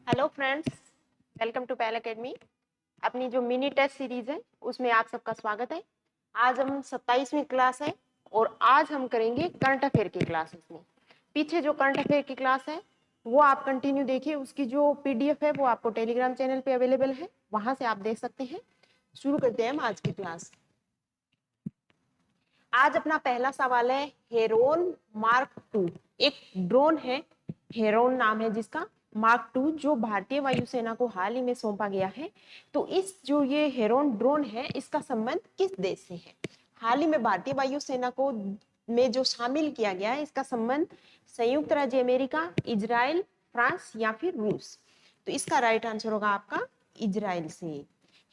Hello friends, welcome to पहल academy. अपनी जो मिनी टेस्ट सीरीज है उसमें आप सबका स्वागत है। आज हम 27वीं क्लास है और आज हम करेंगे करंट अफेयर की क्लास। इसमें पीछे जो करंट अफेयर की क्लास है वो आप कंटिन्यू देखिए। उसकी जो पीडीएफ है वो आपको टेलीग्राम चैनल पे अवेलेबल है, वहां से आप देख सकते हैं। शुरू करते हैं हम आज की क्लास। आज अपना पहला सवाल है हेरोन मार्क 2। एक ड्रोन है, हेरोन नाम है जिसका, मार्क 2, जो भारतीय वायुसेना को हाल ही में सौंपा गया है। तो इस जो ये हेरोन ड्रोन है इसका संबंध किस देश से है? हाल ही में भारतीय वायुसेना को में जो शामिल किया गया है इसका संबंध संयुक्त राज्य अमेरिका, इजराइल, फ्रांस या फिर रूस। तो इसका राइट आंसर होगा आपका इजराइल से।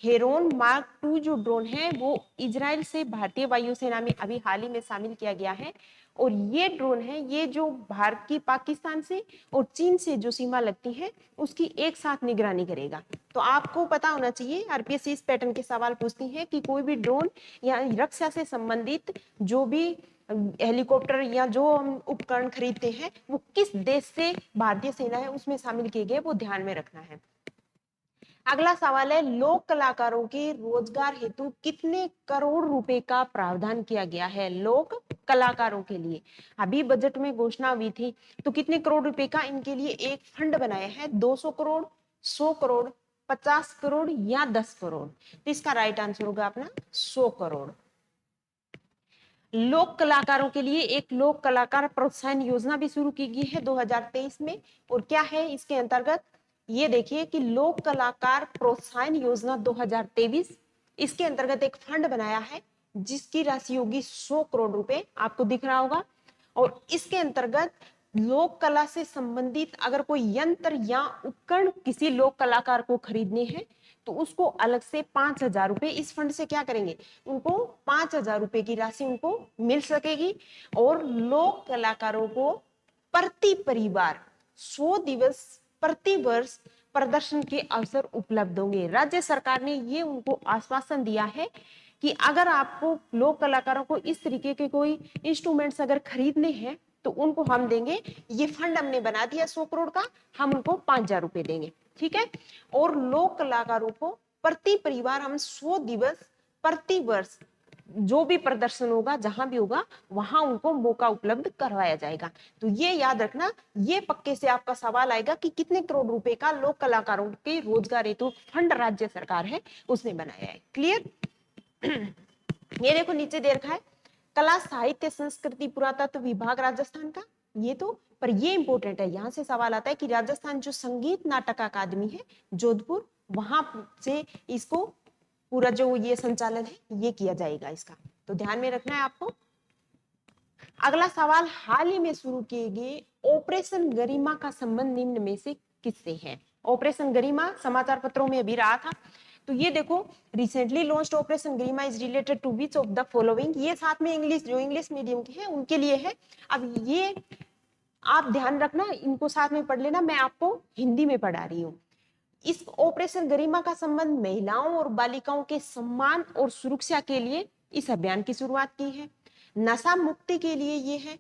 हेरोन मार्क 2 जो ड्रोन है वो इजराइल से भारतीय वायुसेना में अभी हाल ही में शामिल किया गया है। और ये ड्रोन है, ये जो भारत की पाकिस्तान से और चीन से जो सीमा लगती है उसकी एक साथ निगरानी करेगा। तो आपको पता होना चाहिए, आरपीएससी इस पैटर्न के सवाल पूछती है कि कोई भी ड्रोन या रक्षा से संबंधित जो भी हेलीकॉप्टर या जो हम उपकरण खरीदते हैं वो किस देश से भारतीय सेना है उसमें शामिल किए गए, वो ध्यान में रखना है। अगला सवाल है लोक कलाकारों के रोजगार हेतु कितने करोड़ रुपए का प्रावधान किया गया है? लोक कलाकारों के लिए अभी बजट में घोषणा हुई थी, तो कितने करोड़ रुपए का इनके लिए एक फंड बनाया है? 200 करोड़, 100 करोड़, 50 करोड़ या 10 करोड़? तो इसका राइट आंसर होगा अपना 100 करोड़। लोक कलाकारों के लिए एक लोक कलाकार प्रोत्साहन योजना भी शुरू की गई है 2023 में। और क्या है इसके अंतर्गत? ये देखिए कि लोक कलाकार प्रोत्साहन योजना 2023, इसके अंतर्गत एक फंड बनाया है जिसकी राशि होगी 100 करोड़ रुपए, आपको दिख रहा होगा। और इसके अंतर्गत लोक कला से संबंधित अगर कोई यंत्र या उपकरण किसी लोक कलाकार को खरीदने हैं तो उसको अलग से 5,000 रुपए इस फंड से क्या करेंगे, उनको 5,000 रुपए की राशि उनको मिल सकेगी। और लोक कलाकारों को प्रति परिवार 100 दिवस प्रति वर्ष प्रदर्शन के अवसर उपलब्ध होंगे। राज्य सरकार ने ये उनको आश्वासन दिया है कि अगर आपको लोक कलाकारों को इस तरीके के कोई इंस्ट्रूमेंट्स अगर खरीदने हैं तो उनको हम देंगे। ये फंड हमने बना दिया 100 करोड़ का, हम उनको 5,000 रुपए देंगे, ठीक है। और लोक कलाकारों को प्रति परिवार हम 100 दिवस प्रति वर्ष जो भी प्रदर्शन होगा जहां भी होगा वहां उनको मौका उपलब्ध करवाया जाएगा। तो ये याद रखना, ये पक्के से आपका सवाल आएगा कि कितने करोड़ रुपए का लोक कलाकारों के रोजगार हेतु फंड राज्य सरकार है उसने बनाया है। क्लियर? ये देखो नीचे दे रखा है कला साहित्य संस्कृति पुरातत्व विभाग राजस्थान का। ये तो पर ये इंपॉर्टेंट है, यहां से सवाल आता है कि राजस्थान जो संगीत नाटक अकादमी है जोधपुर, वहां से इसको पूरा जो ये संचालन है ये किया जाएगा इसका। तो ध्यान में रखना है आपको। अगला सवाल हाल ही में शुरू किए गए ऑपरेशन गरिमा का संबंध निम्न में से किससे है? ऑपरेशन गरिमा समाचार पत्रों में अभी रहा था। तो ये देखो recently launched operation Garima is related to which of the following. ये साथ में इंग्लिश, जो इंग्लिश मीडियम के हैं उनके लिए है। अब ये आप ध्यान रखना, इनको साथ में पढ़ लेना, मैं आपको हिंदी में पढ़ा रही हूँ। इस ऑपरेशन गरिमा का संबंध महिलाओं और बालिकाओं के सम्मान और सुरक्षा के लिए इस अभियान की शुरुआत की है। नशा मुक्ति के लिए ये है,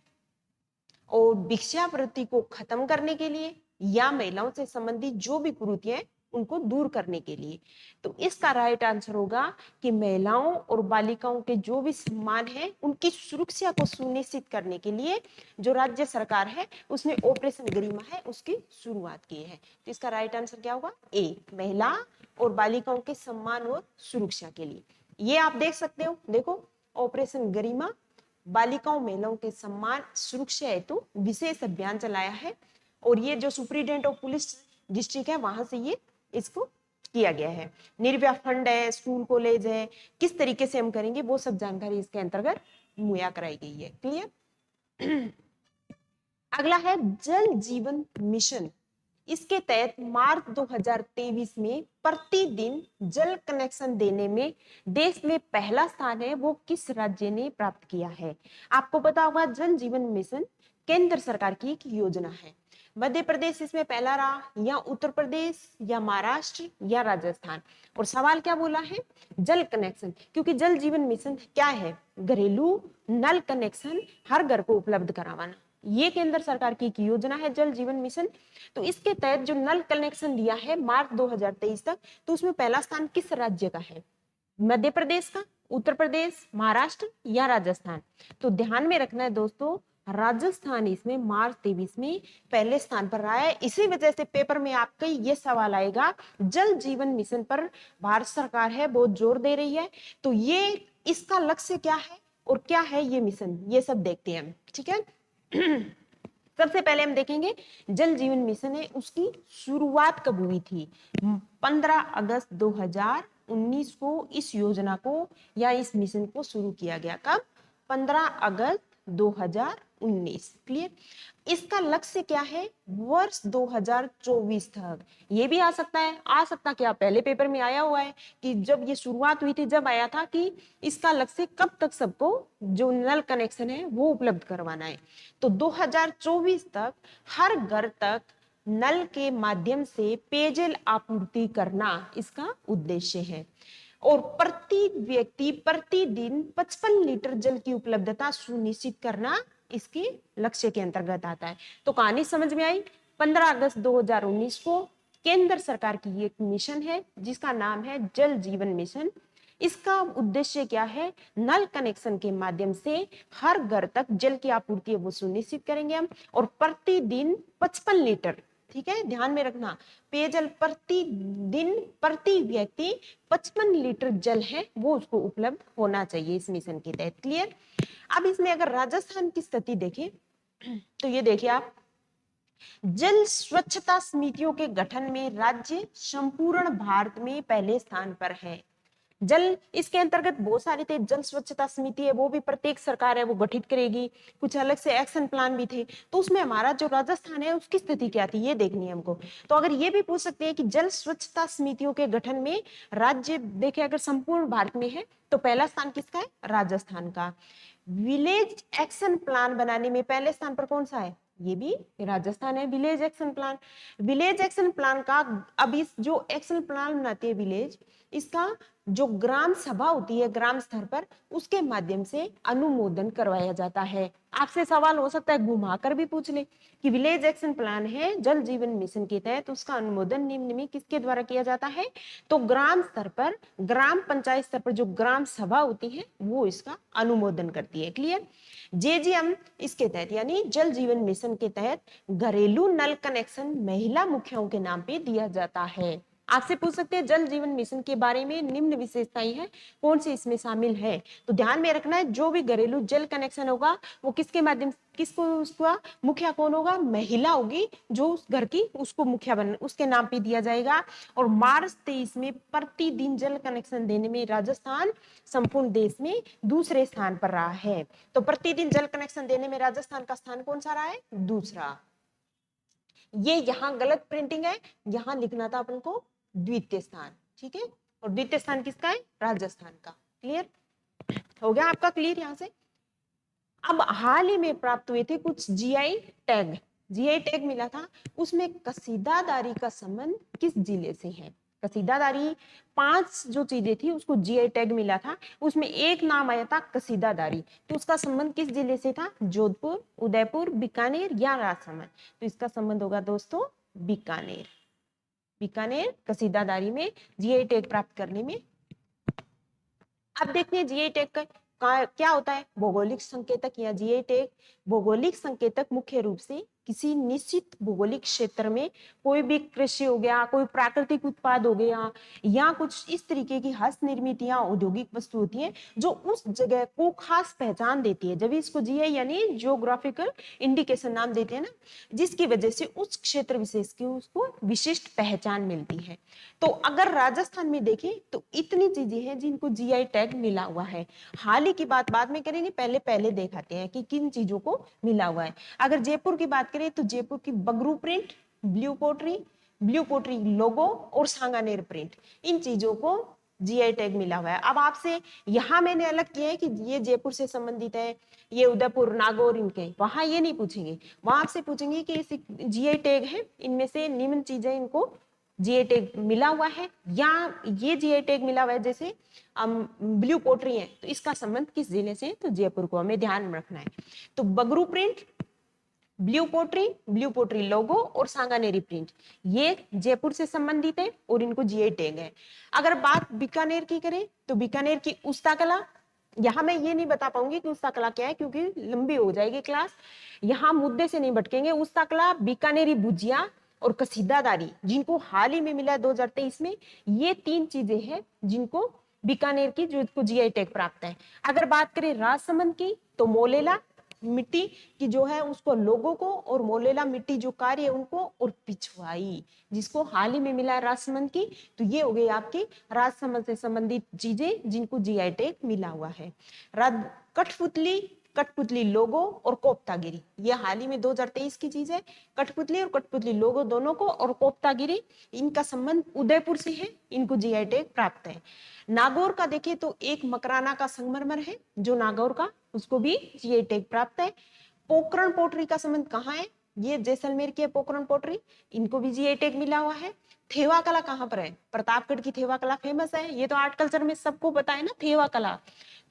और भिक्षावृत्ति को खत्म करने के लिए, या महिलाओं से संबंधित जो भी कुरीतियां हैं उनको दूर करने के लिए। तो इसका राइट आंसर होगा कि महिलाओं और बालिकाओं के जो भी सम्मान है उनकी सुरक्षा को सुनिश्चित करने के लिए जो राज्य सरकार है उसने ऑपरेशन गरिमा है उसकी शुरुआत की है। तो इसका राइट आंसर क्या होगा? ए, महिला और बालिकाओं के सम्मान और सुरक्षा के लिए। ये आप देख सकते हो, देखो ऑपरेशन गरिमा बालिकाओं महिलाओं के सम्मान सुरक्षा हेतु विशेष अभियान चलाया है। और ये जो सुप्रीडेंट ऑफ पुलिस डिस्ट्रिक्ट है वहां से ये इसको किया गया है। निर्भया फंड है, स्कूल कॉलेज है, किस तरीके से हम करेंगे वो सब जानकारी इसके अंतर्गत मुहैया कराई गई है। क्लियर? अगला है जल जीवन मिशन। इसके तहत मार्च 2023 में प्रतिदिन जल कनेक्शन देने में देश में पहला स्थान है, वो किस राज्य ने प्राप्त किया है? आपको पता होगा जल जीवन मिशन केंद्र सरकार की एक योजना है। मध्य प्रदेश इसमें पहला रहा, या उत्तर प्रदेश, या महाराष्ट्र, या राजस्थान। और सवाल क्या बोला है? जल कनेक्शन, क्योंकि जल जीवन मिशन क्या है? घरेलू नल कनेक्शन हर घर को उपलब्ध करावाना। ये केंद्र सरकार की एक योजना है जल जीवन मिशन। तो इसके तहत जो नल कनेक्शन दिया है मार्च 2023 तक, तो उसमें पहला स्थान किस राज्य का है? मध्य प्रदेश का, उत्तर प्रदेश, महाराष्ट्र या राजस्थान? तो ध्यान में रखना है दोस्तों, राजस्थान इसमें मार्च 23 में पहले स्थान पर रहा है। इसी वजह से पेपर में आपका ये सवाल आएगा, जल जीवन मिशन पर भारत सरकार है बहुत जोर दे रही है, तो ये इसका लक्ष्य क्या है और क्या है ये मिशन, ये सब देखते हैं हम, ठीक है। सबसे पहले हम देखेंगे जल जीवन मिशन है उसकी शुरुआत कब हुई थी? 15 अगस्त 2019 को इस योजना को या इस मिशन को शुरू किया गया। कब? 15 अगस्त 2019। क्लियर। इसका लक्ष्य क्या है? वर्ष 2024 तक। ये भी आ सकता है, आ सकता क्या पहले पेपर में आया हुआ है कि जब ये शुरुआत हुई थी जब आया था कि इसका लक्ष्य कब तक सबको जो नल कनेक्शन है वो उपलब्ध करवाना है। तो 2024 तक हर घर तक नल के माध्यम से पेयजल आपूर्ति करना इसका उद्देश्य है और प्रति व्यक्ति प्रतिदिन 55 लीटर जल की उपलब्धता सुनिश्चित करना इसके लक्ष्य के अंतर्गत आता है। तो कहानी समझ में आई। 15 अगस्त 2019 को केंद्र सरकार की एक मिशन है जिसका नाम है जल जीवन मिशन। इसका उद्देश्य क्या है? नल कनेक्शन के माध्यम से हर घर तक जल की आपूर्ति वो सुनिश्चित करेंगे हम, और प्रतिदिन 55 लीटर, ठीक है ध्यान में रखना, पेयजल प्रतिदिन प्रति व्यक्ति 55 लीटर जल है वो उसको उपलब्ध होना चाहिए इस मिशन के तहत। क्लियर। अब इसमें अगर राजस्थान की स्थिति देखें तो ये देखिए आप, जल स्वच्छता समितियों के गठन में राज्य संपूर्ण भारत में पहले स्थान पर है। जल इसके अंतर्गत बहुत सारे थे, जल स्वच्छता समिति है वो भी प्रत्येक सरकार है वो गठित करेगी, कुछ अलग से एक्शन प्लान भी थे। तो उसमें हमारा जो राजस्थान है उसकी स्थिति क्या थी ये देखनी है हमको। तो अगर ये भी पूछ सकते हैं कि जल स्वच्छता समितियों के गठन में राज्य देखे अगर संपूर्ण भारत में है तो पहला स्थान किसका है? राजस्थान का। विलेज एक्शन प्लान बनाने में पहले स्थान पर कौन सा है? ये भी राजस्थान है। Village action plan, village action plan का अब इस जो एक्शन प्लान बनाती है विलेज, इसका जो ग्राम सभा होती है ग्राम स्तर पर उसके माध्यम से अनुमोदन करवाया जाता है। आपसे सवाल हो सकता है घुमाकर भी पूछ ले कि विलेज एक्शन प्लान है जल जीवन मिशन के तहत, उसका अनुमोदन निम्न में किसके द्वारा किया जाता है? तो ग्राम स्तर पर, ग्राम पंचायत स्तर पर जो ग्राम सभा होती है वो इसका अनुमोदन करती है। क्लियर। जेजीएम इसके तहत यानी जल जीवन मिशन के तहत घरेलू नल कनेक्शन महिला मुखियाओं के नाम पे दिया जाता है। आपसे पूछ सकते हैं जल जीवन मिशन के बारे में निम्न विशेषताएं हैं, कौन सी इसमें शामिल है? तो ध्यान में रखना है जो भी घरेलू जल कनेक्शन होगा वो किसके माध्यम, किसको, उसका मुखिया कौन होगा? महिला होगी जो उस घर की, उसको मुखिया बन उसके नाम पे दिया जाएगा। और मार्च 23 में प्रतिदिन जल कनेक्शन देने में राजस्थान संपूर्ण देश में दूसरे स्थान पर रहा है। तो प्रतिदिन जल कनेक्शन देने में राजस्थान का स्थान कौन सा रहा है? दूसरा। ये यहाँ गलत प्रिंटिंग है, यहाँ लिखना था अपन को द्वितीय स्थान, ठीक है। और द्वितीय स्थान किसका है? राजस्थान का। क्लियर हो गया आपका? क्लियर यहाँ से। अब हाल ही में प्राप्त हुए थे कुछ जीआई टैग, जीआई टैग मिला था, उसमें कसीदादारी का संबंध किस जिले से है? कसीदादारी 5 जो चीजें थी उसको जीआई टैग मिला था, उसमें एक नाम आया था कसीदादारी, तो उसका संबंध किस जिले से था? जोधपुर, उदयपुर, बीकानेर या राजसमंद? तो इसका संबंध होगा दोस्तों बीकानेर। बीकानेर कसीदादारी में जीआई टैग प्राप्त करने में। अब देखते हैं जीआई टैग का क्या होता है। भौगोलिक संकेतक या जीआई टैग भौगोलिक संकेतक मुख्य रूप से किसी निश्चित भौगोलिक क्षेत्र में कोई भी कृषि हो गया, कोई प्राकृतिक उत्पाद हो गया, या कुछ इस तरीके की हस्त निर्मित या औद्योगिक वस्तु होती है जो उस जगह को खास पहचान देती है, जब इसको जीआई यानी जियोग्राफिकल इंडिकेशन नाम देते हैं ना, जिसकी वजह से उस क्षेत्र विशेष की उसको विशिष्ट पहचान मिलती है। तो अगर राजस्थान में देखें तो इतनी चीजें हैं जिनको जीआई टैग मिला हुआ है। हाल ही की बात बाद में करेंगे, पहले दिखाते हैं कि किन चीजों को मिला हुआ है। अगर जयपुर की बात करें तो जयपुर की बगरू प्रिंट, ब्लू पोट्री लोगो और सांगानेर प्रिंट, इन चीजों को जीआई टैग मिला हुआ है। अब आपसे यहां मैंने अलग किया है कि ये जयपुर से संबंधित है, ये उदयपुर, नागौर, इनके वहां ये नहीं पूछेंगे, वहां आपसे पूछेंगे कि जीआई टैग है इनमें से निम्न चीजें इनको जीआई टैग मिला हुआ है, या ये जीआई टैग मिला हुआ है जैसे ब्लू पोट्री है तो इसका संबंध किस जिले से? तो जयपुर को हमें ध्यान में रखना है। तो बगरू प्रिंट ब्लू पोट्री लोगो और सांगानेरी प्रिंट, ये जयपुर से संबंधित है और इनको जीआई टैग है। अगर बात बीकानेर की करें तो बीकानेर की उस्ता कला, यहाँ मैं ये नहीं बता पाऊंगी कि उस्ता कला क्या है क्योंकि लंबी हो जाएगी क्लास, यहाँ मुद्दे से नहीं भटकेंगे। उस्ता कला, बीकानेरी भुजिया और कसीदादारी, जिनको हाल ही में मिला है 2023 में, ये 3 चीजें हैं जिनको बीकानेर की, जो जीआई टैग प्राप्त है। अगर बात करें राजसमंद की तो मोलेला मिट्टी की जो है उसको लोगों को, और मोलेला मिट्टी जो कार्य है उनको, और पिछवाई जिसको हाल ही में मिला है राजसमंद की। तो ये हो गई आपकी राजसमंद से संबंधित चीजें जिनको जीआई टैग मिला हुआ है। कठपुतली, कठपुतली लोगो और कोप्तागिरी, ये हाल ही में 2023 की चीज है। कठपुतली और कठपुतली लोगो दोनों को, और कोप्तागिरी, इनका संबंध उदयपुर से है, इनको जीआई टैग प्राप्त है। नागौर का देखें तो एक मकराना का संगमरमर है जो नागौर का, उसको भी जीआई टैग प्राप्त है। पोखरण पोटरी का संबंध कहाँ है, ये जैसलमेर की है पोखरण पोटरी, इनको भी जीआई टैग मिला हुआ है। थेवा कला कहाँ पर है, प्रतापगढ़ की थेवा कला फेमस है, ये तो आर्ट कल्चर में सबको पता है ना थेवा कला,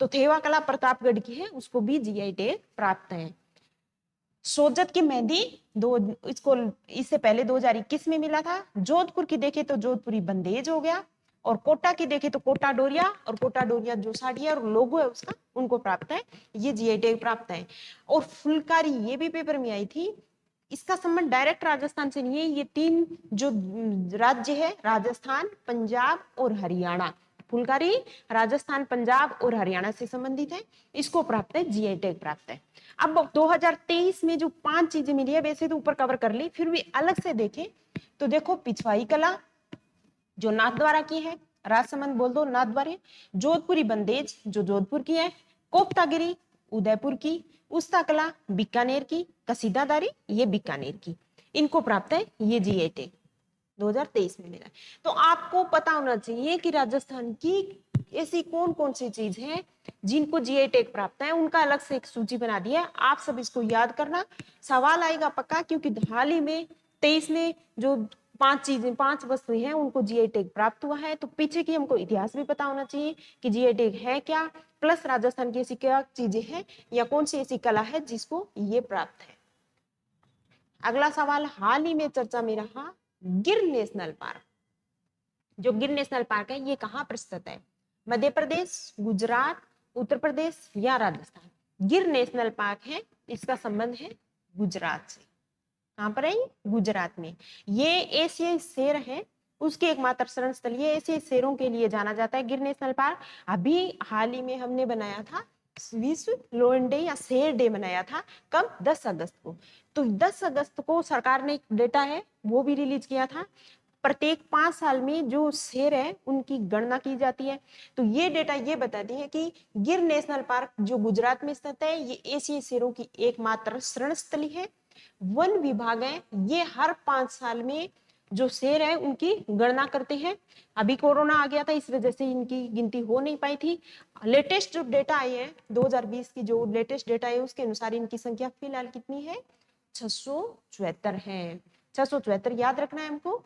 तो थेवा कला प्रतापगढ़ की है, उसको भी जीआई टैग प्राप्त है। सोजत की मेहंदी दो, इसको इससे पहले 2021 में मिला था। जोधपुर की देखे तो जोधपुरी बंदेज हो गया, और कोटा की देखे तो कोटा डोरिया, और कोटा डोरिया जो साड़ी है और लोगो है उसका, उनको प्राप्त है, ये जीआई टैग प्राप्त है। और फुलकारी, ये भी पेपर में आई थी, इसका संबंध डायरेक्ट राजस्थान से नहीं है, ये 3 जो राज्य है, राजस्थान, पंजाब और हरियाणा, फुलकारी राजस्थान, पंजाब और हरियाणा से संबंधित है, इसको प्राप्त है, जीआई टैग प्राप्त है। अब 2023 में जो 5 चीजें मिली है, वैसे तो ऊपर कवर कर ली, फिर भी अलग से देखें तो देखो पिछवाई कला जो नाथद्वारा की है, राजसमंद बोल दो नाथद्वारा, जोधपुरी बंदेज जो जोधपुर की है, कोप्तागिरी उदयपुर की, उस्ता कला बीकानेर की, कसीदादारी ये बीकानेर की, इनको प्राप्त है ये जीआई टैग 2023 में मिला है। तो आपको पता होना चाहिए कि राजस्थान की ऐसी कौन कौन सी चीज है जिनको जीआई टैग प्राप्त है, उनका अलग से एक सूची बना दिया है, आप सब इसको याद करना, सवाल आएगा पक्का, क्योंकि हाल ही में 23 में जो 5 वस्तुएं हैं उनको जीआई टैग प्राप्त हुआ है, तो पीछे की हमको इतिहास भी पता होना चाहिए कि जीआई टैग है क्या, प्लस राजस्थान की ऐसी क्या चीजें हैं या कौन सी ऐसी कला है जिसको ये प्राप्त है। अगला सवाल, हाल ही में चर्चा में रहा गिर नेशनल पार्क, जो गिर नेशनल पार्क है ये कहाँ पर स्थित है, मध्य प्रदेश, गुजरात, उत्तर प्रदेश या राजस्थान। गिर नेशनल पार्क है, इसका संबंध है गुजरात से। कहां पर है ये, गुजरात में। ये एशियाई शेर है, उसके एकमात्र शरण स्थल, ये एशियाई शेरों के लिए जाना जाता है गिर नेशनल पार्क। अभी हाल ही में हमने बनाया था विश्व लोन डे या शेर डे मनाया था, कब, 10 अगस्त को। तो 10 अगस्त को सरकार ने एक डेटा है वो भी रिलीज किया था, प्रत्येक 5 साल में जो शेर है उनकी गणना की जाती है। तो ये डेटा ये बताती है कि गिर नेशनल पार्क जो गुजरात में स्थित है, ये एशियाई शेरों की एकमात्र शरण स्थली है। वन विभाग है, ये हर 5 साल में जो शेर है उनकी गणना करते हैं। अभी कोरोना आ गया था, इस वजह से इनकी गिनती हो नहीं पाई थी। लेटेस्ट जो डेटा आई है 2020 की जो लेटेस्ट डेटा है उसके अनुसार इनकी संख्या फिलहाल कितनी है, 674 है। 674 याद रखना है हमको।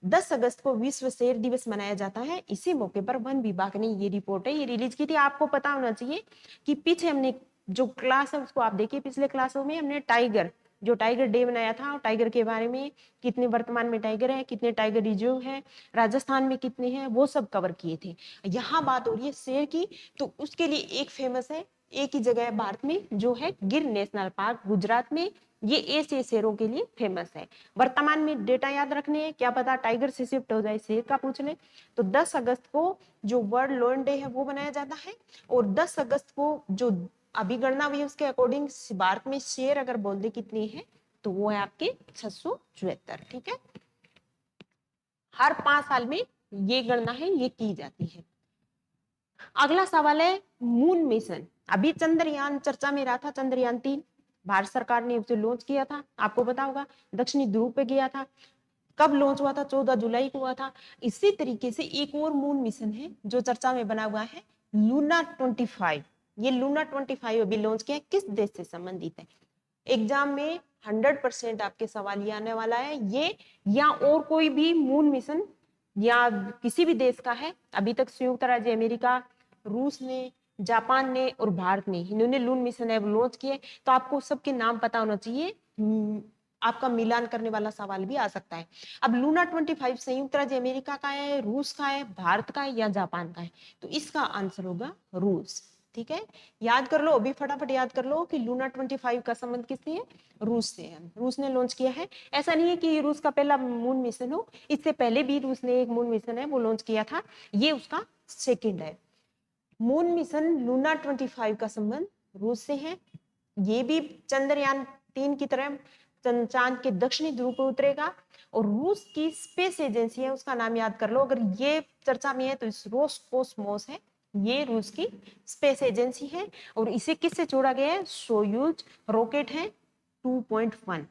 10 अगस्त को विश्व शेर दिवस मनाया जाता है, इसी मौके पर वन विभाग ने ये रिपोर्ट है ये रिलीज की थी। आपको पता होना चाहिए कि पीछे हमने जो क्लास है उसको आप देखिए, पिछले क्लासों में हमने टाइगर जो टाइगर डे बनाया था, और टाइगर के बारे में कितने वर्तमान में टाइगर है, कितने टाइगर रिजर्व है, राजस्थान में कितने हैं, वो सब कवर किए थे। यहाँ बात हो रही है शेर की, तो उसके लिए एक फेमस है, एक ही जगह है भारत में जो है गिर नेशनल पार्क गुजरात में, ये एशियाई शेरों के लिए फेमस है। वर्तमान में डेटा याद रखने हैं, क्या पता टाइगर से शिफ्ट हो जाए शेर का पूछ ले। तो 10 अगस्त को जो वर्ल्ड लायन डे है वो मनाया जाता है, और 10 अगस्त को जो अभी गणना हुई उसके अकॉर्डिंग भारत में शेर अगर बोल दे कितनी है तो वो है आपके 674। ठीक है, हर 5 साल में ये गणना है ये की जाती है। अगला सवाल है मून मिशन, अभी चंद्रयान चर्चा में रहा था, चंद्रयान 3 भारत सरकार ने उसे लॉन्च किया था, आपको पता होगा दक्षिणी ध्रुव पे गया था। कब लॉन्च हुआ था, 14 जुलाई को हुआ था। इसी तरीके से एक और मून मिशन है जो चर्चा में बना हुआ है, लूना 25। ये लूना 25 अभी लॉन्च किया, किस देश से संबंधित है, एग्जाम में 100% आपके सवाल ये आने वाला है, ये या और कोई भी मून मिशन या किसी भी देश का है। अभी तक संयुक्त राज्य अमेरिका, रूस ने, जापान ने और भारत ने, इन्होंने लून मिशन है लॉन्च किए, तो आपको सबके नाम पता होना चाहिए आपका मिलान करने वाला सवाल भी आ सकता है। अब लूना 25 संयुक्त राज्य अमेरिका का है, रूस का है, भारत का है या जापान का है? तो इसका आंसर होगा रूस। ठीक है, याद कर लो, अभी फटाफट याद कर लो कि लूना 25 का संबंध किससे है? रूस से है। रूस ने लॉन्च किया है। ऐसा नहीं है कि रूस का पहला मून मिशन हो, इससे पहले भी रूस ने एक मून मिशन है वो लॉन्च किया था, ये उसका सेकेंड है। मून मिशन लूना 25 का संबंध रूस से है। ये भी चंद्रयान 3 की तरह चांद के दक्षिणी ध्रुव पर उतरेगा। और रूस की स्पेस एजेंसी है, उसका नाम याद कर लो, अगर ये चर्चा में है तो इस रोसकोसमोस है, ये रूस की स्पेस एजेंसी है। और इसे किससे जोड़ा गया है? सोयूज रॉकेट है 2.1,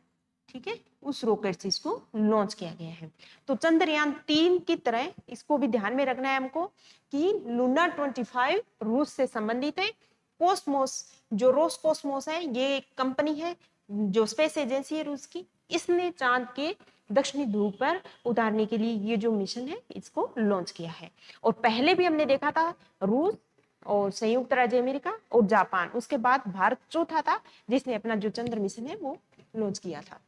ठीक है, उस रॉकेट से इसको लॉन्च किया गया है। तो चंद्रयान 3 की तरह इसको भी ध्यान में रखना है हमको कि लूना 25 रूस से संबंधित है। कोस्मोस, जो रोसकोसमोस है, ये एक कंपनी है जो स्पेस एजेंसी है रूस की, इसने चांद के दक्षिणी ध्रुव पर उतारने के लिए ये जो मिशन है इसको लॉन्च किया है। और पहले भी हमने देखा था रूस और संयुक्त राज्य अमेरिका और जापान, उसके बाद भारत चौथा था जिसने अपना जो चंद्र मिशन है वो लॉन्च किया था।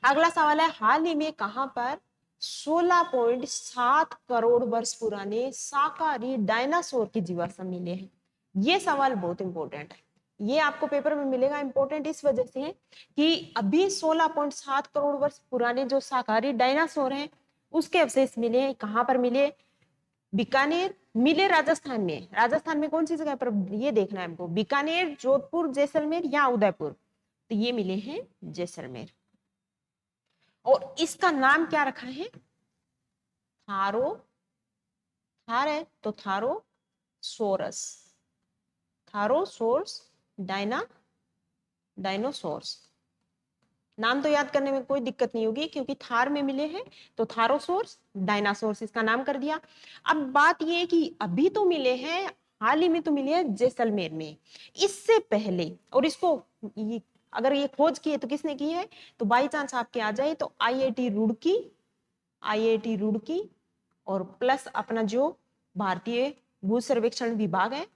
अगला सवाल है, हाल ही में कहां पर 16.7 करोड़ वर्ष पुराने शाकाहारी डायनासोर के जीवाश्म मिले हैं? ये सवाल बहुत इंपॉर्टेंट है, ये आपको पेपर में मिलेगा। इंपॉर्टेंट इस वजह से है कि अभी 16.7 करोड़ वर्ष पुराने जो शाकाहारी डायनासोर हैं उसके अवशेष मिले हैं। कहां पर मिले? बीकानेर मिले, राजस्थान में। राजस्थान में कौन सी जगह पर? ये देखना है हमको, बीकानेर, जोधपुर, जैसलमेर या उदयपुर। तो ये मिले हैं जैसलमेर। और इसका नाम क्या रखा है? थारो, थार है तो थारोसोरस, थारोसोर्स डायनासोर्स। नाम तो याद करने में कोई दिक्कत नहीं होगी क्योंकि थार में मिले हैं, तो थारोसोर्स डायनासोर्स इसका नाम कर दिया। अब बात ये है कि अभी तो मिले हैं, हाल ही में तो मिले हैं जैसलमेर में। इससे पहले, और इसको अगर ये खोज की है तो किसने की है? तो बाई चांस आपके आ जाए तो आईआईटी रुड़की और प्लस अपना जो भारतीय भू सर्वेक्षण विभाग है,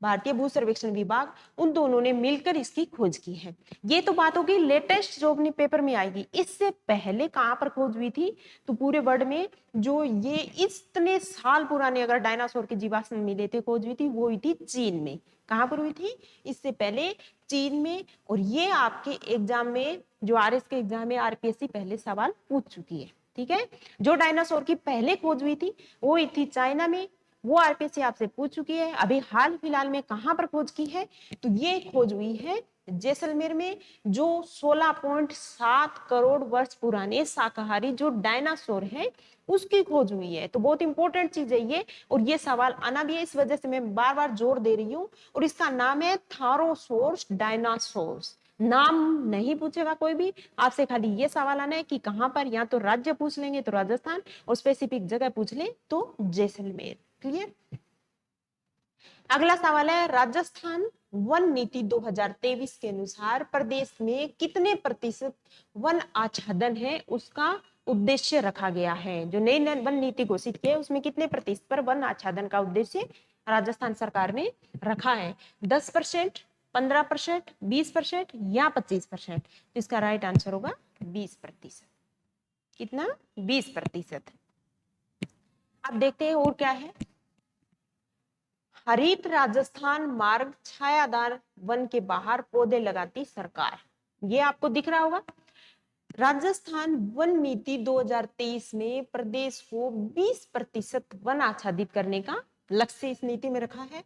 भारतीय भू सर्वेक्षण विभाग, उन दोनों ने मिलकर इसकी खोज की है। ये तो बात होगी लेटेस्ट जो अपने पेपर में आएगी। इससे पहले कहां पर खोज हुई थी? तो पूरे वर्ल्ड में जो ये इतने साल पुराने अगर डायनासोर के जीवाश्म मिले थे, खोज हुई थी, वो हुई थी चीन में। कहां पर हुई थी? इससे पहले चीन में। और ये आपके एग्जाम में, जो आरएस के एग्जाम में आरपीएससी पहले सवाल पूछ चुकी है। ठीक है, जो डायनासोर की पहले खोज हुई थी वो हुई थी चाइना में, वो आरपीएससी आपसे पूछ चुकी है। अभी हाल फिलहाल में कहां पर खोज की है? तो ये खोज हुई है जैसलमेर में, जो 16.7 करोड़ वर्ष पुराने शाकाहारी जो डायनासोर है उसकी खोज हुई है। तो बहुत इंपॉर्टेंट चीज है ये, और ये सवाल आना भी है, इस वजह से मैं बार बार जोर दे रही हूं। और इसका नाम है थारोसोर्स डायनासोर्स। नाम नहीं पूछेगा कोई भी आपसे, खाली ये सवाल आना है कि कहां पर, या तो राज्य पूछ लेंगे तो राजस्थान, और स्पेसिफिक जगह पूछ ले तो जैसलमेर। क्लियर? अगला सवाल है, राजस्थान वन नीति 2023 के अनुसार प्रदेश में कितने प्रतिशत वन आच्छादन है उसका उद्देश्य रखा गया है? जो नई वन नीति घोषित की है उसमें कितने प्रतिशत पर वन आच्छादन का उद्देश्य राजस्थान सरकार ने रखा है? 10%, 15%, 20% या 25%? तो इसका राइट आंसर होगा 20%। कितना? 20%। अब देखते हैं और क्या है। हरित राजस्थान मार्ग छायादार वन के बाहर पौधे लगाती सरकार, ये आपको दिख रहा होगा। राजस्थान वन नीति 2023 में प्रदेश को 20% वन आच्छादित करने का लक्ष्य इस नीति में रखा है।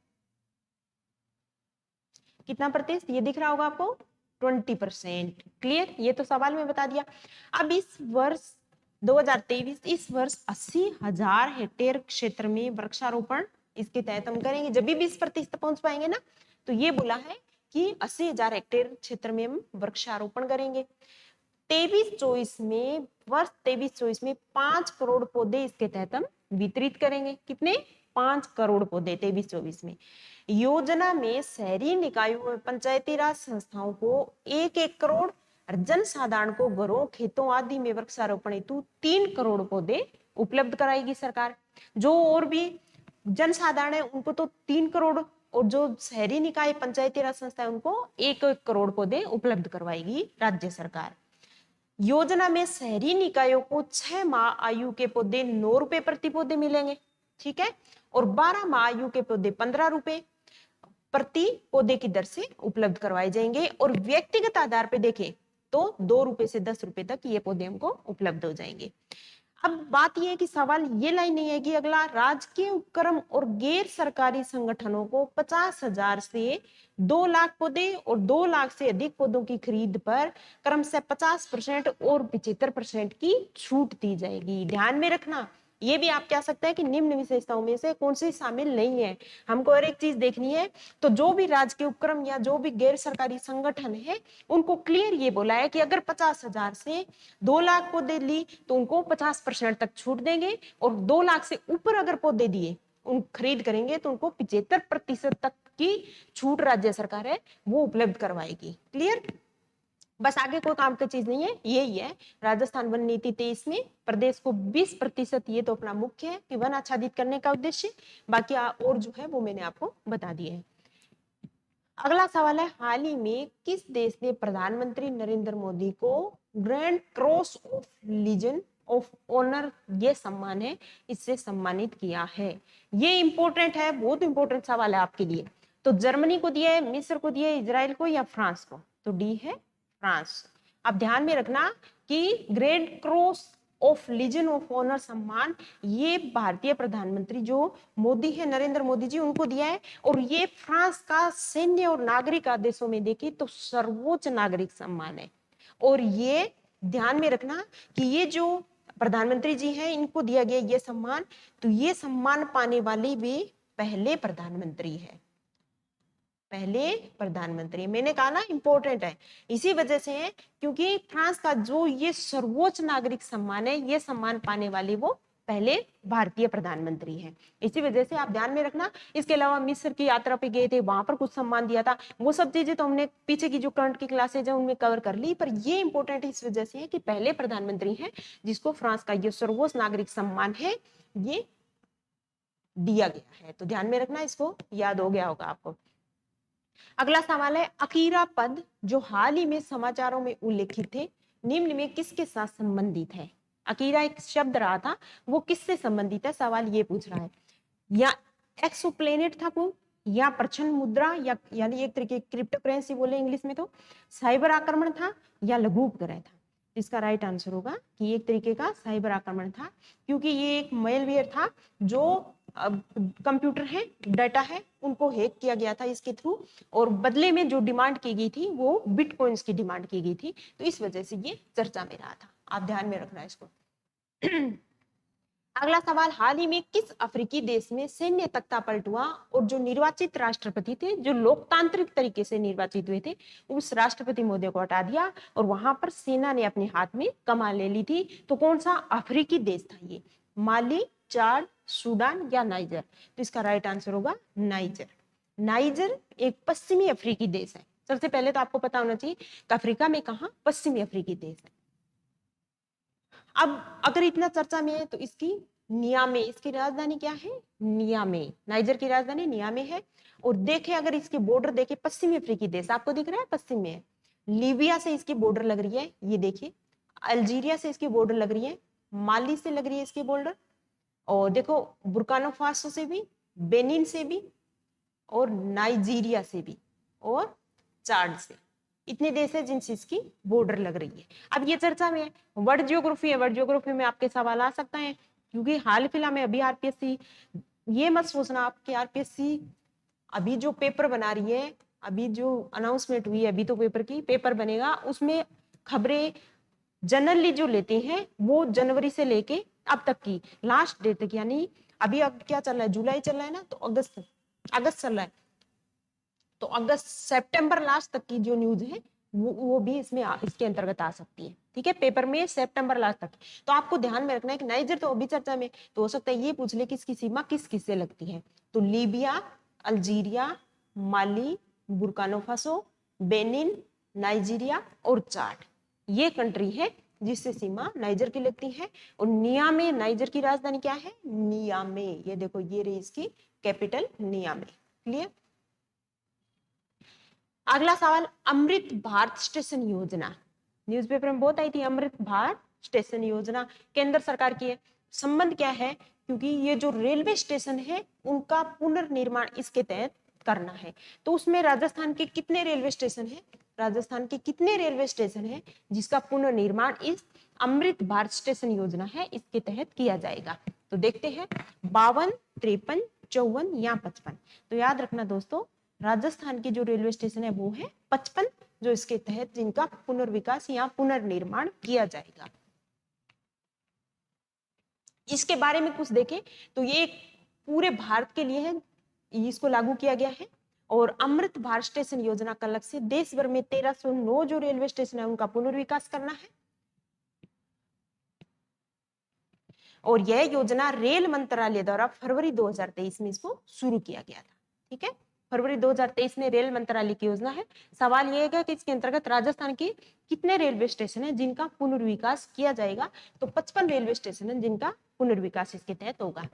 कितना प्रतिशत? ये दिख रहा होगा आपको, 20%। क्लियर? ये तो सवाल में बता दिया। अब इस वर्ष 2023, इस वर्ष 80,000 हेक्टेयर क्षेत्र में वृक्षारोपण इसके तहत हम करेंगे। जब भी 20% पहुंच पाएंगे ना, तो ये बोला है कि 80,000 हेक्टेयर क्षेत्र में हम वृक्षारोपण करेंगे। 23-24 में, वर्ष 23-24 में 5 करोड़ पौधे इसके तहत हम वितरित करेंगे। कितने? 5 करोड़ पौधे 23-24 में। योजना में शहरी निकायों और पंचायती राज संस्थाओं को 1-1 करोड़, जनसाधारण को घरों, खेतों आदि में वृक्षारोपण हेतु 3 करोड़ पौधे उपलब्ध कराएगी सरकार। जो और भी जनसाधारण है उनको तो 3 करोड़ और जो शहरी निकाय पंचायती राज संस्था है उनको 1-1 करोड़ पौधे उपलब्ध करवाएगी राज्य सरकार। योजना में शहरी निकायों को 6 माह आयु के पौधे 9 रुपए प्रति पौधे मिलेंगे, ठीक है, और 12 माह आयु के पौधे 15 रुपए प्रति पौधे की दर से उपलब्ध करवाए जाएंगे। और व्यक्तिगत आधार पे देखें तो 2 रुपए से 10 रुपए तक ये पौधे हमको उपलब्ध हो जाएंगे। अब बात यह है कि सवाल ये लाइन नहीं है कि अगला राजकीय उपक्रम और गैर सरकारी संगठनों को 50,000 से 2 लाख पौधे और 2 लाख से अधिक पौधों की खरीद पर क्रमशः 50% और 75% की छूट दी जाएगी। ध्यान में रखना, ये भी आप कह सकते हैं कि निम्न विशेषताओं में से कौन सी शामिल नहीं है। हमको और एक चीज देखनी है, तो जो भी राजकीय उपक्रम या जो भी गैर सरकारी संगठन है उनको क्लियर ये बोला है कि अगर 50,000 से 2 लाख पौधे ली तो उनको 50% तक छूट देंगे, और 2 लाख से ऊपर अगर पौधे दिए उन खरीद करेंगे तो उनको 75% तक की छूट राज्य सरकार है वो उपलब्ध करवाएगी। क्लियर? बस आगे कोई काम की चीज नहीं है, यही है राजस्थान वन नीति 23 में प्रदेश को 20%, ये तो अपना मुख्य है कि वन आच्छादित करने का उद्देश्य, बाकी और जो है वो मैंने आपको बता दिए हैं। अगला सवाल है, हाल ही में किस देश ने प्रधानमंत्री नरेंद्र मोदी को Grand Cross of Legion of Honour, ये सम्मान है, इससे सम्मानित किया है? ये इंपॉर्टेंट है, बहुत इंपॉर्टेंट सवाल है आपके लिए। तो जर्मनी को दिया है, मिस्र को दिया है, इजराइल को या फ्रांस को? तो डी है फ्रांस। अब ध्यान में रखना कि Great Cross of Legion of Honour सम्मान ये भारतीय प्रधानमंत्री जो मोदी है, नरेंद्र मोदी जी, उनको दिया है, और ये फ्रांस का सैन्य और नागरिक आदेशों में देखे तो सर्वोच्च नागरिक सम्मान है। और ये ध्यान में रखना कि ये जो प्रधानमंत्री जी हैं इनको दिया गया ये सम्मान, तो ये सम्मान पाने वाले भी पहले प्रधानमंत्री है, पहले प्रधानमंत्री। मैंने कहा ना इंपॉर्टेंट है, इसी वजह से है क्योंकि फ्रांस का जो ये सर्वोच्च नागरिक सम्मान है, ये सम्मान पाने वाले वो पहले भारतीय प्रधानमंत्री हैं, इसी वजह से आप ध्यान में रखना। इसके अलावा मिस्र की यात्रा पे गए थे, वहां पर कुछ सम्मान दिया था, वो सब चीजें तो हमने पीछे की जो करंट की क्लासेज है उनमें कवर कर ली, पर ये इंपॉर्टेंट इस वजह से है कि पहले प्रधानमंत्री हैं जिसको फ्रांस का ये सर्वोच्च नागरिक सम्मान है ये दिया गया है। तो ध्यान में रखना, इसको याद हो गया होगा आपको। अगला सवाल है, अकीरा पद जो हाल ही में समाचारों में उल्लेखित थे निम्न में किसके साथ संबंधित है? अकीरा एक शब्द रहा था, वो किससे संबंधित है, सवाल ये पूछ रहा है। या एक्सोप्लेनेट था कोई, या प्रच्छन्न मुद्रा, या यानी एक तरीके की क्रिप्टो करेंसी बोले इंग्लिश में, तो साइबर आक्रमण था, या लघु उपग्रह था? इसका राइट आंसर होगा कि एक तरीके का साइबर आक्रमण था, क्योंकि ये एक मेलवेयर था जो कंप्यूटर है, डाटा है, उनको हैक किया गया था इसके थ्रू, और बदले में जो डिमांड की गई थी वो बिटकॉइंस की डिमांड की गई थी, तो इस वजह से ये चर्चा में रहा था। आप ध्यान में रखना इसको। अगला सवाल, हाल ही में किस अफ्रीकी देश में सैन्य तख्ता पलट हुआ और जो निर्वाचित राष्ट्रपति थे, जो लोकतांत्रिक तरीके से निर्वाचित हुए थे, उस राष्ट्रपति महोदय को हटा दिया और वहां पर सेना ने अपने हाथ में कमान ले ली थी? तो कौन सा अफ्रीकी देश था ये? माली, चाड, सूडान या नाइजर? तो इसका राइट आंसर होगा नाइजर। नाइजर एक पश्चिमी अफ्रीकी देश है। सबसे पहले तो आपको पता होना चाहिए कि अफ्रीका में कहा, पश्चिमी अफ्रीकी देश है। अब अगर इतना चर्चा में है तो इसकी नियामे, इसकी राजधानी क्या है? नियामे। नाइजर की राजधानी नियामे है। और देखे अगर इसके बॉर्डर देखे, पश्चिमी अफ्रीकी देश आपको दिख रहा है पश्चिम में है, लीबिया से इसकी बॉर्डर लग रही है, ये देखिए, अल्जीरिया से इसकी बॉर्डर लग रही है, माली से लग रही है इसकी बॉर्डर, और देखो बुर्किना फासो से भी, बेनिन से भी, और नाइजीरिया से भी, और चाड से। इतने देश है जिनसे इसकी बॉर्डर लग रही है। अब ये चर्चा में है, वर्ल्ड जियोग्राफी है, वर्ल्ड जियोग्राफी में आपके सवाल आ सकता है, क्योंकि हाल फिलहाल में अभी आरपीएससी, ये मत सोचना आपके आरपीएससी अभी जो पेपर बना रही है, अभी जो अनाउंसमेंट हुई है अभी तो पेपर की, पेपर बनेगा उसमें खबरें जनरली जो लेते हैं वो जनवरी से लेके अब तक की लास्ट डेट तक, यानी अभी अब क्या चल रहा है, जुलाई चल रहा है ना, तो अगस्त चल रहा है, तो अगस्त सितंबर लास्ट तक की जो न्यूज है वो भी इसमें इसके अंतर्गत आ सकती है। ठीक है, पेपर में सितंबर लास्ट तक। तो आपको ध्यान में रखना है कि नाइजर तो अभी चर्चा में, तो हो सकता है ये पूछ ले कि इसकी सीमा किस किस से लगती है। तो लीबिया, अल्जीरिया, माली, बुर्किना फासो, बेनिन, नाइजीरिया और चाड, ये कंट्री है जिससे सीमा नाइजर की लगती है। और नियामे, नाइजर की राजधानी क्या है? नियामे। ये देखो, ये रही इसकी कैपिटल नियामे। क्लियर? अगला सवाल, अमृत भारत स्टेशन योजना, न्यूज़पेपर में बहुत आई थी, अमृत भारत स्टेशन योजना केंद्र सरकार की है। संबंध क्या है, क्योंकि ये जो रेलवे स्टेशन है उनका पुनर्निर्माण इसके तहत करना है। तो उसमें राजस्थान के कितने रेलवे स्टेशन है, राजस्थान के कितने रेलवे स्टेशन है जिसका पुनर्निर्माण इस अमृत भारत स्टेशन योजना है इसके तहत किया जाएगा। तो देखते हैं, 52, 53, 54 या 55। तो याद रखना दोस्तों, राजस्थान के जो रेलवे स्टेशन है वो है 55, जो इसके तहत जिनका पुनर्विकास या पुनर्निर्माण किया जाएगा। इसके बारे में कुछ देखें तो ये पूरे भारत के लिए है, इसको लागू किया गया है। और अमृत भारत स्टेशन योजना का लक्ष्य देश भर में 1309 जो रेलवे स्टेशन है उनका पुनर्विकास करना है। और यह योजना रेल मंत्रालय द्वारा फरवरी 2023 में इसको शुरू किया गया था। ठीक है, फरवरी 2023 में रेल मंत्रालय की योजना है। सवाल यह है कि इसके अंतर्गत राजस्थान के कितने रेलवे स्टेशन है जिनका पुनर्विकास किया जाएगा। तो 55 रेलवे स्टेशन है जिनका पुनर्विकास इसके तहत होगा।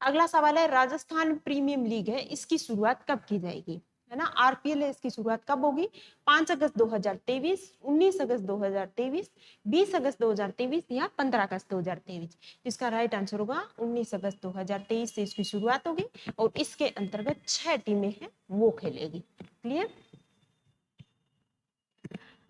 अगला सवाल है, राजस्थान प्रीमियम लीग है, इसकी शुरुआत कब की जाएगी, है ना। आरपीएल है, इसकी शुरुआत कब होगी, 5 अगस्त 2023, 19 अगस्त 2023, 20 अगस्त 2023 या 15 अगस्त 2023। इसका राइट आंसर होगा 19 अगस्त 2023 से इसकी शुरुआत होगी और इसके अंतर्गत 6 टीमें हैं वो खेलेगी। क्लियर।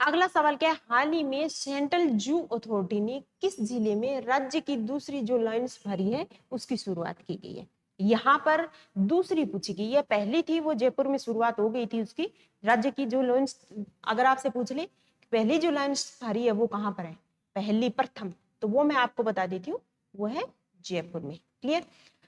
अगला सवाल क्या है, हाल ही में सेंट्रल जू अथॉरिटी ने किस जिले में राज्य की दूसरी जो लाइन्स भरी है उसकी शुरुआत की गई है। यहाँ पर दूसरी पूछी गई है, पहली थी वो जयपुर में शुरुआत हो गई थी उसकी। राज्य की जो लाइन्स, अगर आपसे पूछ ले पहली जो लाइन्स भरी है वो कहाँ पर है, पहली प्रथम, तो वो मैं आपको बता देती हूँ, वो है जयपुर में। क्लियर।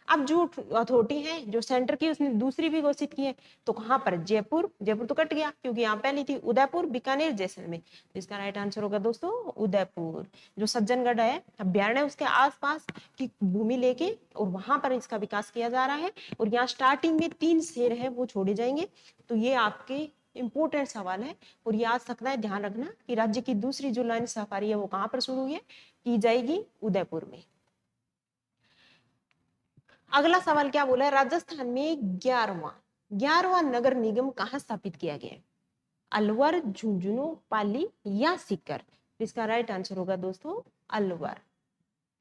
अब जो अथॉरिटी है जो सेंटर की उसने दूसरी भी घोषित की है, तो कहां पर, जयपुर, जयपुर तो कट गया क्योंकि यहाँ पहली थी, उदयपुर, बीकानेर, जैसलमेर। तो इसका राइट आंसर होगा दोस्तों उदयपुर। जो सज्जनगढ़ है अभ्यारण्य उसके आसपास की भूमि लेके और वहां पर इसका विकास किया जा रहा है। और यहाँ स्टार्टिंग में 3 शेर है वो छोड़े जाएंगे। तो ये आपके इंपोर्टेंट सवाल है और ये आ सकता है, ध्यान रखना कि राज्य की दूसरी जो लाइन सफारी है वो कहां पर शुरू हुई है, की जाएगी उदयपुर में। अगला सवाल क्या बोला है, राजस्थान में 11वां नगर निगम कहां स्थापित किया गया है, अलवर, झुंझुनू, पाली या सीकर। इसका राइट आंसर होगा दोस्तों अलवर।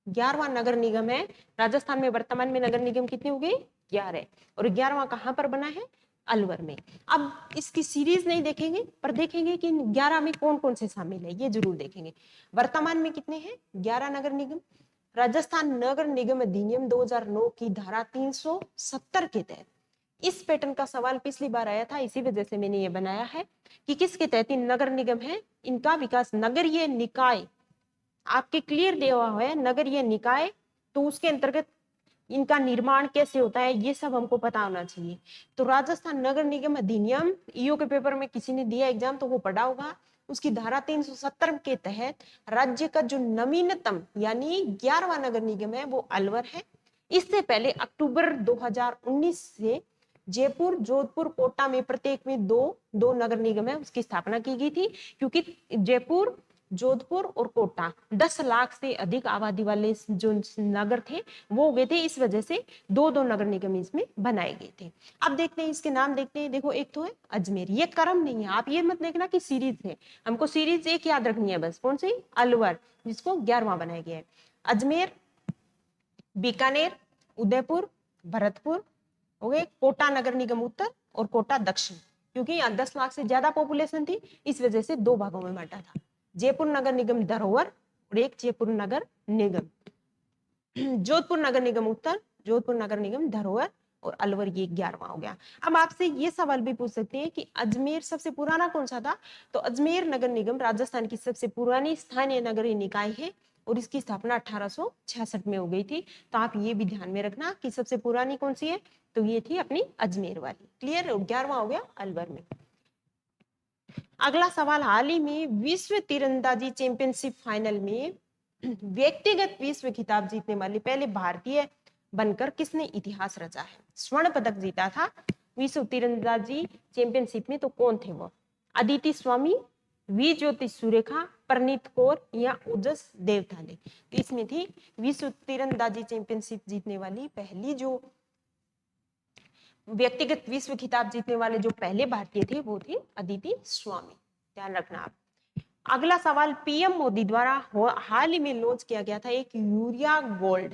11वां नगर निगम है राजस्थान में। वर्तमान में नगर निगम कितने हो गए, 11, और 11वां कहां पर बना है, अलवर में। अब इसकी सीरीज नहीं देखेंगे पर देखेंगे कि 11 में कौन कौन से शामिल है, ये जरूर देखेंगे। वर्तमान में कितने हैं, 11 नगर निगम। राजस्थान नगर निगम अधिनियम 2009 की धारा 370 के तहत इस पैटर्न का सवाल पिछली बार आया था, इसी वजह से मैंने ये बनाया है कि किसके तहत नगर निगम है, इनका विकास नगरीय निकाय आपके क्लियर दिया हुआ है, नगरीय निकाय, तो उसके अंतर्गत इनका निर्माण कैसे होता है ये सब हमको पता होना चाहिए। तो राजस्थान नगर निगम अधिनियम ईओ के पेपर में किसी ने दिया एग्जाम तो वो पढ़ा होगा। उसकी धारा 370 के तहत राज्य का जो नवीनतम यानी 11वां नगर निगम है वो अलवर है। इससे पहले अक्टूबर 2019 से जयपुर, जोधपुर, कोटा में प्रत्येक में दो नगर निगम है उसकी स्थापना की गई थी, क्योंकि जयपुर, जोधपुर और कोटा 10 लाख से अधिक आबादी वाले जो नगर थे वो हो गए थे, इस वजह से दो नगर निगम इसमें बनाए गए थे। अब देखते हैं इसके नाम, देखते हैं। देखो एक तो है अजमेर, ये क्रम नहीं है, आप ये मत देखना कि सीरीज है, हमको सीरीज एक याद रखनी है बस, कौन सी, अलवर, जिसको 11वां बनाया गया है। अजमेर, बीकानेर, उदयपुर, भरतपुर हो गए, कोटा नगर निगम उत्तर और कोटा दक्षिण, क्योंकि यहाँ 10 लाख से ज्यादा पॉपुलेशन थी इस वजह से 2 भागों में बांटा था। जयपुर नगर निगम धरोहर और एक जयपुर नगर निगम। जोधपुर नगर निगम उत्तर, जोधपुर नगर निगम धरोहर और अलवर, ये 11वां हो गया। अब आपसे ये सवाल भी पूछ सकते हैं कि अजमेर सबसे पुराना कौन सा था, तो अजमेर नगर निगम राजस्थान की सबसे पुरानी स्थानीय नगरीय निकाय है और इसकी स्थापना 1866 में हो गई थी। तो आप ये भी ध्यान में रखना कि सबसे पुरानी कौन सी है, तो ये थी अपनी अजमेर वाली। क्लियर, 11वां हो गया अलवर में। अगला सवाल, हाल ही में विश्व तीरंदाजी चैंपियनशिप फाइनल में व्यक्तिगत विश्व खिताब जीतने वाली पहले भारतीय बनकर किसने इतिहास रचा है, स्वर्ण पदक जीता था विश्व तीरंदाजी चैंपियनशिप में, तो कौन थे वो, अदिति स्वामी, वी ज्योति सुरेखा, परनीत कौर या ओजस देवथाले। तो इसमें थी विश्व तीरंदाजी चैंपियनशिप जीतने वाली पहली जो व्यक्तिगत विश्व खिताब जीतने वाले जो पहले भारतीय थे वो थे अदिति स्वामी, ध्यान रखना आप। अगला सवाल, पीएम मोदी द्वारा हाल ही में लॉन्च किया गया था एक यूरिया गोल्ड।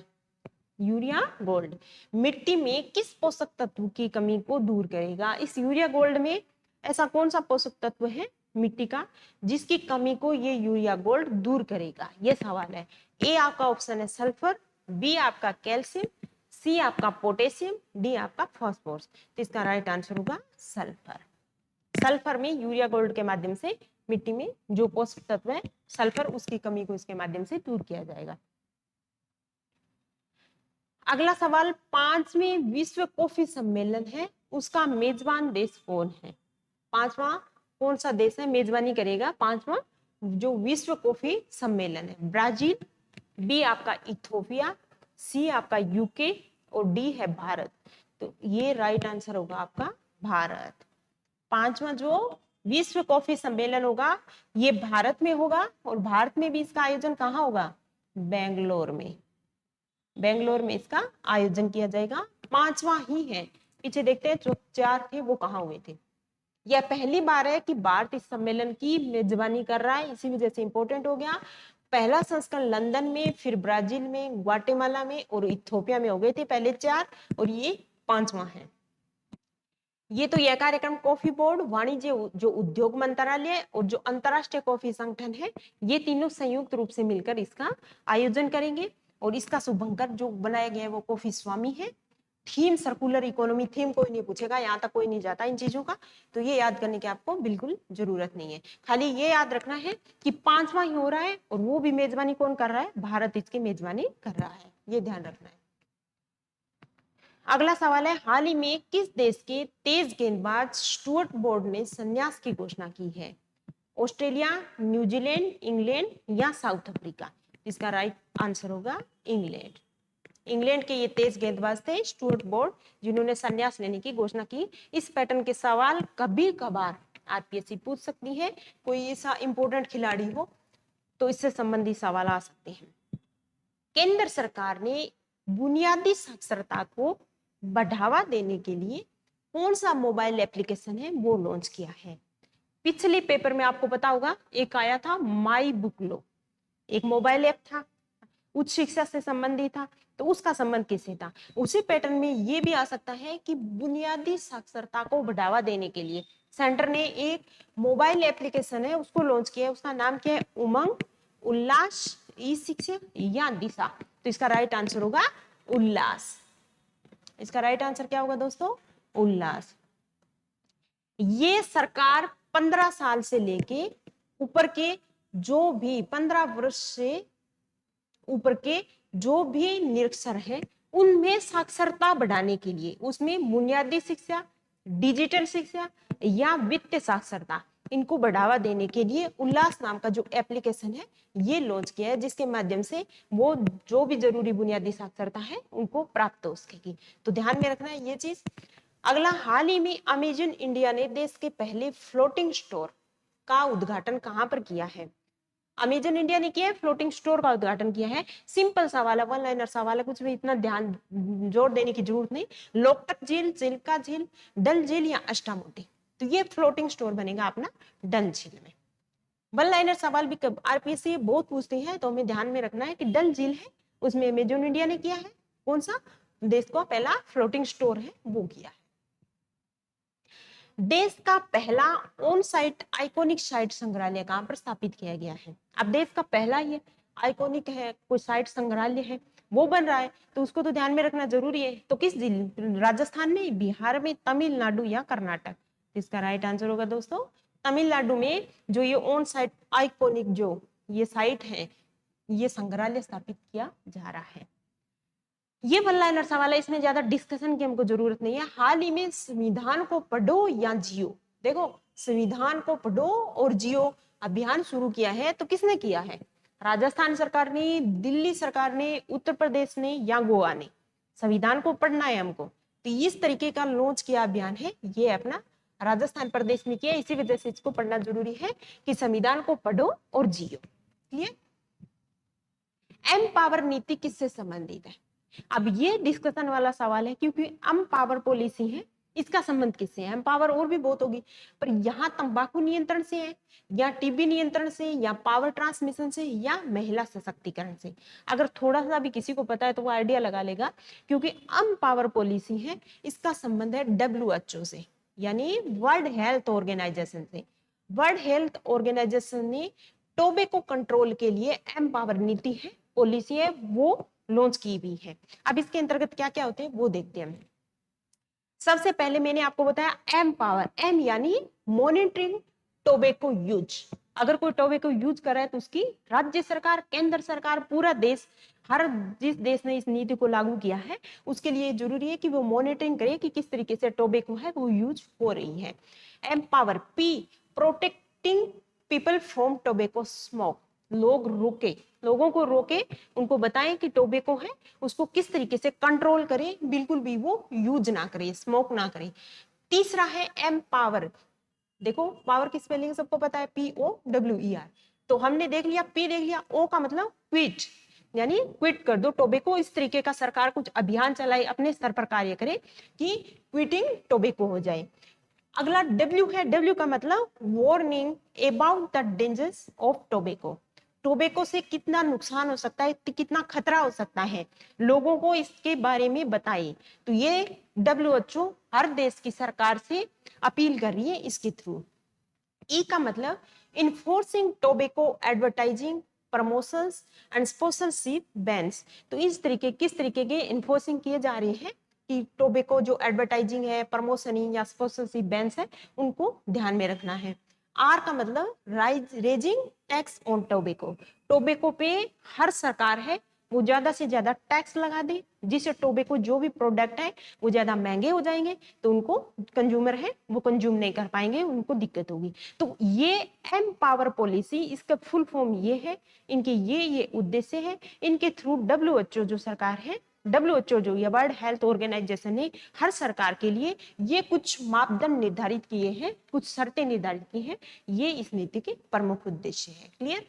यूरिया गोल्ड मिट्टी में किस पोषक तत्व की कमी को दूर करेगा? इस यूरिया गोल्ड में ऐसा कौन सा पोषक तत्व है मिट्टी का जिसकी कमी को ये यूरिया गोल्ड दूर करेगा? ये सवाल है। ए आपका ऑप्शन है सल्फर, बी आपका कैल्शियम, सी आपका पोटेशियम, डी आपका फॉस्फोरस। तो इसका राइट आंसर होगा सल्फर। सल्फर में यूरिया गोल्ड के माध्यम से मिट्टी में जो पोषक तत्व है सल्फर, उसकी कमी को इसके माध्यम से दूर किया जाएगा। अगला सवाल, 5वें विश्व कॉफी सम्मेलन है, उसका मेजबान देश कौन है? पांचवा कौन सा देश है मेजबानी करेगा 5वां जो विश्व कॉफी सम्मेलन है? ब्राजील, बी आपका इथियोपिया, सी आपका यूके और डी है भारत। तो ये राइट आंसर होगा आपका भारत। 5वां जो विश्व कॉफी सम्मेलन होगा ये भारत में होगा और भारत में भी इसका आयोजन कहाँ होगा? बेंगलोर में। बेंगलोर में इसका आयोजन किया जाएगा। 5वां ही है, पीछे देखते हैं जो 4 थे वो कहाँ हुए थे। यह पहली बार है कि भारत इस सम्मेलन की मेजबानी कर रहा है, इसी वजह से इंपॉर्टेंट हो गया। पहला संस्करण लंदन में, फिर ब्राजील में, ग्वाटेमाला में और इथियोपिया में हो गए थे पहले 4 और ये 5वां है। ये तो यह कार्यक्रम कॉफी बोर्ड, वाणिज्य जो उद्योग मंत्रालय और जो अंतरराष्ट्रीय कॉफी संगठन है ये तीनों संयुक्त रूप से मिलकर इसका आयोजन करेंगे और इसका शुभंकर जो बनाया गया है वो कॉफी स्वामी है। थीम सर्कुलर इकोनॉमी, थीम कोई नहीं पूछेगा, यहाँ तक कोई नहीं जाता इन चीजों का, तो ये याद करने की आपको बिल्कुल जरूरत नहीं है। खाली ये याद रखना है कि 5वां ही हो रहा है और वो भी मेजबानी कौन कर रहा है? भारत इसकी मेजबानी कर रहा है, ये ध्यान रखना है। अगला सवाल है, हाल ही में किस देश के तेज गेंदबाज स्टुअर्ट ब्रॉड ने संन्यास की घोषणा की है? ऑस्ट्रेलिया, न्यूजीलैंड, इंग्लैंड या साउथ अफ्रीका? इसका राइट आंसर होगा इंग्लैंड। इंग्लैंड के ये तेज गेंदबाज थे स्टुअर्ट ब्रॉड जिन्होंने संन्यास लेने की घोषणा की। इस पैटर्न के सवाल कभी कभार आरपीएससी पूछ सकती है, कोई ऐसा इंपॉर्टेंट खिलाड़ी हो तो इससे संबंधित सवाल आ सकते हैं। केंद्र सरकार ने बुनियादी साक्षरता को बढ़ावा देने के लिए कौन सा मोबाइल एप्लीकेशन है वो लॉन्च किया है? पिछले पेपर में आपको पता होगा एक आया था माई बुक लो, एक मोबाइल ऐप था, उच्च शिक्षा से संबंधित था, तो उसका संबंध किससे था? उसी पैटर्न में ये भी आ सकता है कि बुनियादी साक्षरता को बढ़ावा देने के लिए सेंटर ने एक मोबाइल एप्लीकेशन है उसको लॉन्च किया है, उसका नाम क्या है? उमंग, उल्लास, ई शिक्षा या दिशा? तो इसका राइट आंसर होगा उल्लास। इसका राइट आंसर क्या होगा दोस्तों? उल्लास। ये सरकार 15 साल से लेके ऊपर के जो भी 15 वर्ष से ऊपर के जो भी निरक्षर है उनमें साक्षरता बढ़ाने के लिए उसमें बुनियादी शिक्षा, डिजिटल शिक्षा या वित्तीय साक्षरता इनको बढ़ावा देने के लिए उल्लास नाम का जो एप्लीकेशन है ये लॉन्च किया है, जिसके माध्यम से वो जो भी जरूरी बुनियादी साक्षरता है उनको प्राप्त हो सकेगी। तो ध्यान में रखना है ये चीज। अगला, हाल ही में अमेजन इंडिया ने देश के पहले फ्लोटिंग स्टोर का उद्घाटन कहां पर किया है? अमेजन इंडिया ने किया है, फ्लोटिंग स्टोर का उद्घाटन किया है। सिंपल सवाल है, वन लाइनर सवाल है, कुछ भी इतना ध्यान जोर देने की जरूरत नहीं। लोकटक झील, चिल्का झील, डल झील या अष्टामुडी? तो ये फ्लोटिंग स्टोर बनेगा अपना डल झील में। वन लाइनर सवाल भी आरपीएससी बहुत पूछती है, तो हमें ध्यान में रखना है कि डल झील है उसमें अमेजन इंडिया ने किया है। कौन सा देश का पहला फ्लोटिंग स्टोर है वो किया है। देश का पहला ऑन साइट आइकॉनिक साइट संग्रहालय कहां पर स्थापित किया गया है? अब देश का पहला ये आइकॉनिक है कोई साइट संग्रहालय है वो बन रहा है, तो उसको तो ध्यान में रखना जरूरी है। तो किस जिले? राजस्थान में, बिहार में, तमिलनाडु या कर्नाटक? इसका राइट आंसर होगा दोस्तों तमिलनाडु में जो ये ऑन साइट आइकॉनिक जो ये साइट है ये संग्रहालय स्थापित किया जा रहा है। ये वन लाइनर सवाल है, इसमें ज्यादा डिस्कशन की हमको जरूरत नहीं है। हाल ही में संविधान को पढ़ो या जियो, देखो संविधान को पढ़ो और जियो अभियान शुरू किया है, तो किसने किया है? राजस्थान सरकार ने, दिल्ली सरकार ने, उत्तर प्रदेश ने या गोवा ने? संविधान को पढ़ना है हमको, तो इस तरीके का लॉन्च किया अभियान है ये अपना राजस्थान प्रदेश में किया, इसी वजह से इसको पढ़ना जरूरी है कि संविधान को पढ़ो और जियो। क्लियर? एम पावर नीति किससे संबंधित है? अब ये डिस्कशन वाला सवाल है क्योंकि एम पावर पॉलिसी है इसका संबंध किससे है? एम पावर और भी बहुत होगी, पर यहाँ तंबाकू नियंत्रण से है, या टीबी नियंत्रण से, या पावर ट्रांसमिशन से, या महिला सशक्तिकरण से। अगर थोड़ा सा भी किसी को पता है तो वो आइडिया लगा लेगा, क्योंकि एम पावर पॉलिसी है, इसका संबंध है WHO से, यानी वर्ल्ड हेल्थ ऑर्गेनाइजेशन से। वर्ल्ड हेल्थ ऑर्गेनाइजेशन ने टोबैको कंट्रोल के लिए एम पावर नीति है, पॉलिसी है, वो लॉन्च की हुई है। अब इसके अंतर्गत क्या क्या होते हैं वो देखते हैं। सबसे पहले मैंने आपको बताया एम पावर, एम यानी मॉनिटरिंग टोबैको यूज। अगर कोई टोबैको यूज कर रहा है तो उसकी राज्य सरकार, केंद्र सरकार, पूरा देश, हर जिस देश ने इस नीति को लागू किया है उसके लिए जरूरी है कि वो मॉनिटरिंग करे कि किस तरीके से टोबैको है वो यूज हो रही है। M power, P protecting people from tobacco smoke, लोगों को रोके, उनको बताएं कि टोबैको है उसको किस तरीके से कंट्रोल करें, बिल्कुल भी वो यूज ना करे, स्मोक ना करे। तीसरा है एम पावर, देखो पावर की स्पेलिंग सबको पता है, POWER। तो हमने देख लिया, पी देख लिया, ओ का मतलब क्विट, यानी क्विट कर दो टोबैको। इस तरीके का सरकार कुछ अभियान चलाए, अपने स्तर पर कार्य करे कि क्विटिंग टोबैको हो जाए। अगला डब्ल्यू है, डब्ल्यू का मतलब warning about the dangers of tobacco, tobacco से कितना नुकसान हो सकता है, कितना खतरा हो सकता है, लोगों को इसके बारे में बताइए। तो ये WHO हर देश की सरकार से अपील कर रही है इसके थ्रू। ई का मतलब enforcing tobacco advertising, promotions and sponsorship bans. तो इस तरीके, किस तरीके के इन्फोर्सिंग किए जा रहे हैं कि टोबैको जो एडवर्टाइजिंग है, प्रमोशन या स्पॉन्सरशिप बैन्स है, उनको ध्यान में रखना है। आर का मतलब raising tax on tobacco, tobacco पे हर सरकार है वो ज्यादा से ज्यादा टैक्स लगा दे, जिससे टोबैको जो भी प्रोडक्ट है वो ज्यादा महंगे हो जाएंगे, तो उनको कंज्यूमर है वो कंज्यूम नहीं कर पाएंगे, उनको दिक्कत होगी। तो ये एम पावर पॉलिसी, इसका फुल फॉर्म ये है, इनके ये उद्देश्य है। इनके थ्रू WHO जो सरकार है, WHO जो ये वर्ल्ड हेल्थ ऑर्गेनाइजेशन ने हर सरकार के लिए ये कुछ मापदंड निर्धारित किए हैं, कुछ शर्तें निर्धारित की हैं, ये इस नीति के प्रमुख उद्देश्य है। क्लियर?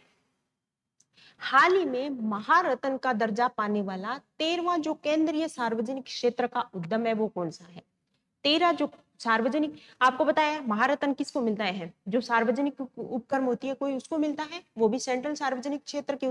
हाल ही में महारत्न का दर्जा पाने वाला 13वां जो केंद्रीय सार्वजनिक क्षेत्र का उद्यम है वो कौन सा है? 13 जो सार्वजनिक, आपको बताया महारत्न किसको मिलता है? जो सार्वजनिक उपक्रम होती है कोई, उसको मिलता है, वो भी सेंट्रल सार्वजनिक क्षेत्र के,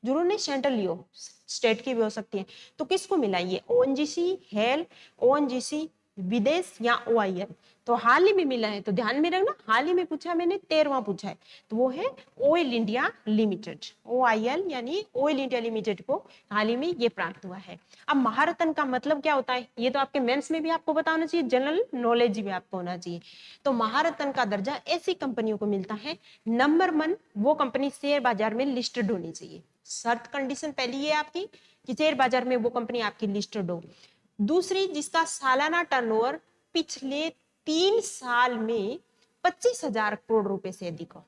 जरूर नहीं सेंट्रल ही हो, स्टेट की भी हो सकती है। तो किसको मिला ये? ONGC, हेल, ONGC विदेश, या OIL। तो हाल ही में मिला है, तो ध्यान में रखना, हाल ही में पूछा मैंने, 13वां पूछा है, तो वो है ऑयल इंडिया लिमिटेड, OIL यानी ऑयल इंडिया लिमिटेड को हाल ही में ये प्राप्त हुआ है। अब महारत्न का मतलब क्या होता है, ये तो आपके मेंस में भी आपको पता होना चाहिए, जनरल नॉलेज भी आपको होना चाहिए। तो महारत्न का दर्जा ऐसी कंपनियों को मिलता है, नंबर 1 वो कंपनी शेयर बाजार में लिस्टेड होनी चाहिए, शर्त कंडीशन पहली है आपकी कि शेयर बाजार में वो कंपनी आपकी लिस्टेड हो। दूसरी, जिसका सालाना टर्नओवर पिछले 3 साल में 25,000 करोड़ रुपए से अधिक हो,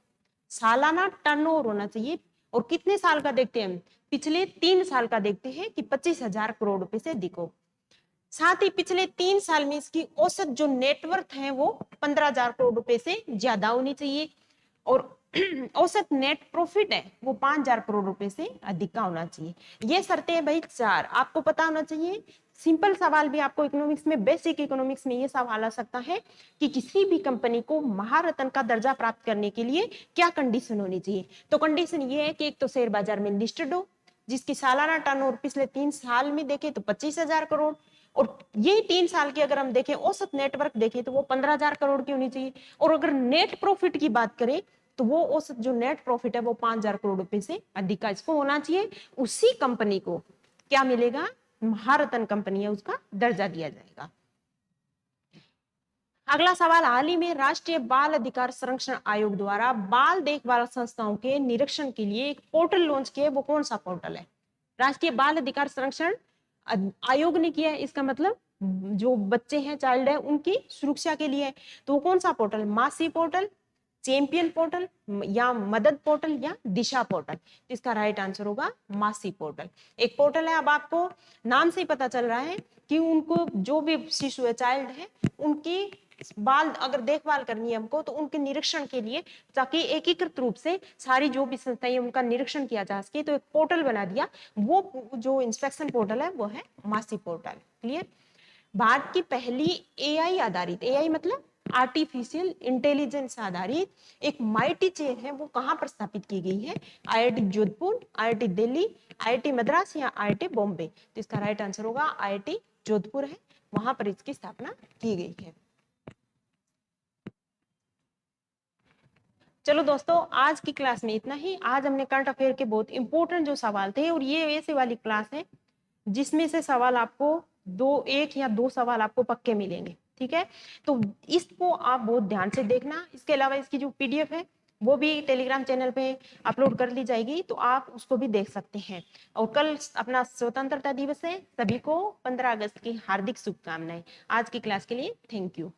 सालाना टर्नओवर होना चाहिए। और कितने साल का देखते हैं हम? पिछले 3 साल का देखते हैं कि 25,000 करोड़ रुपए से अधिक हो। साथ ही पिछले 3 साल में इसकी औसत जो नेटवर्थ है वो 15,000 करोड़ रुपए से ज्यादा होनी चाहिए, और औसत नेट प्रॉफिट है वो 5,000 करोड़ रुपए से अधिक का होना चाहिए। ये शर्तें हैं भाई 4, आपको पता होना चाहिए। सिंपल सवाल भी आपको इकोनॉमिक्स में, बेसिक इकोनॉमिक्स में ये सवाल आ सकता है कि किसी भी कंपनी को महारत्न का दर्जा प्राप्त करने के लिए क्या कंडीशन होनी चाहिए। तो कंडीशन ये है कि एक तो शेयर बाजार में लिस्टेड हो, जिसकी सालाना टर्नओवर पिछले 3 साल में देखे तो 25,000 करोड़, और ये 3 साल की अगर हम देखें औसत नेटवर्क देखें तो वो 15,000 करोड़ की होनी चाहिए। और अगर नेट प्रॉफिट की बात करें तो वो औसत जो नेट प्रॉफिट है वो 5,000 करोड़ रुपए से अधिक का इसको होना चाहिए। उसी कंपनी को क्या मिलेगा? महारत्न कंपनी है उसका दर्जा दिया जाएगा। अगला सवाल, हाल ही में राष्ट्रीय बाल अधिकार संरक्षण आयोग द्वारा बाल देखभाल संस्थाओं के निरीक्षण के लिए एक पोर्टल लॉन्च किया है, वो कौन सा पोर्टल है? राष्ट्रीय बाल अधिकार संरक्षण आयोग ने किया है, इसका मतलब जो बच्चे हैं, चाइल्ड है, उनकी सुरक्षा के लिए। तो कौन सा पोर्टल? मासी पोर्टल, चैंपियन पोर्टल, या मदद पोर्टल, या दिशा पोर्टल? इसका राइट आंसर होगा मासी पोर्टल। एक पोर्टल है, अब आपको नाम से ही पता चल रहा है कि उनको जो भी शिशु है, चाइल्ड है, उनकी बाल अगर देखभाल करनी है हमको, तो उनके निरीक्षण के लिए, ताकि एकीकृत रूप से सारी जो भी संस्थाएं उनका निरीक्षण किया जा सके, तो एक पोर्टल बना दिया। वो जो इंस्पेक्शन पोर्टल है वो है मासी पोर्टल। क्लियर? भारत की पहली एआई आधारित, एआई मतलब आर्टिफिशियल इंटेलिजेंस आधारित एक माइटी चेन है, वो कहाँ पर स्थापित की गई है? IIT Jodhpur, IIT Delhi, IIT Madras या आईआईटी बॉम्बे। तो इसका राइट आंसर होगा आईआईटी जोधपुर है, वहां पर इसकी स्थापना की गई है। चलो दोस्तों, आज की क्लास में इतना ही। आज हमने करंट अफेयर के बहुत इंपॉर्टेंट जो सवाल थे, और ये ऐसे वाली क्लास है जिसमें से सवाल आपको एक या दो सवाल आपको पक्के मिलेंगे, ठीक है? तो इसको आप बहुत ध्यान से देखना। इसके अलावा इसकी जो पीडीएफ है वो भी टेलीग्राम चैनल पे अपलोड कर दी जाएगी, तो आप उसको भी देख सकते हैं। और कल अपना स्वतंत्रता दिवस है, सभी को 15 अगस्त की हार्दिक शुभकामनाएं। आज की क्लास के लिए थैंक यू।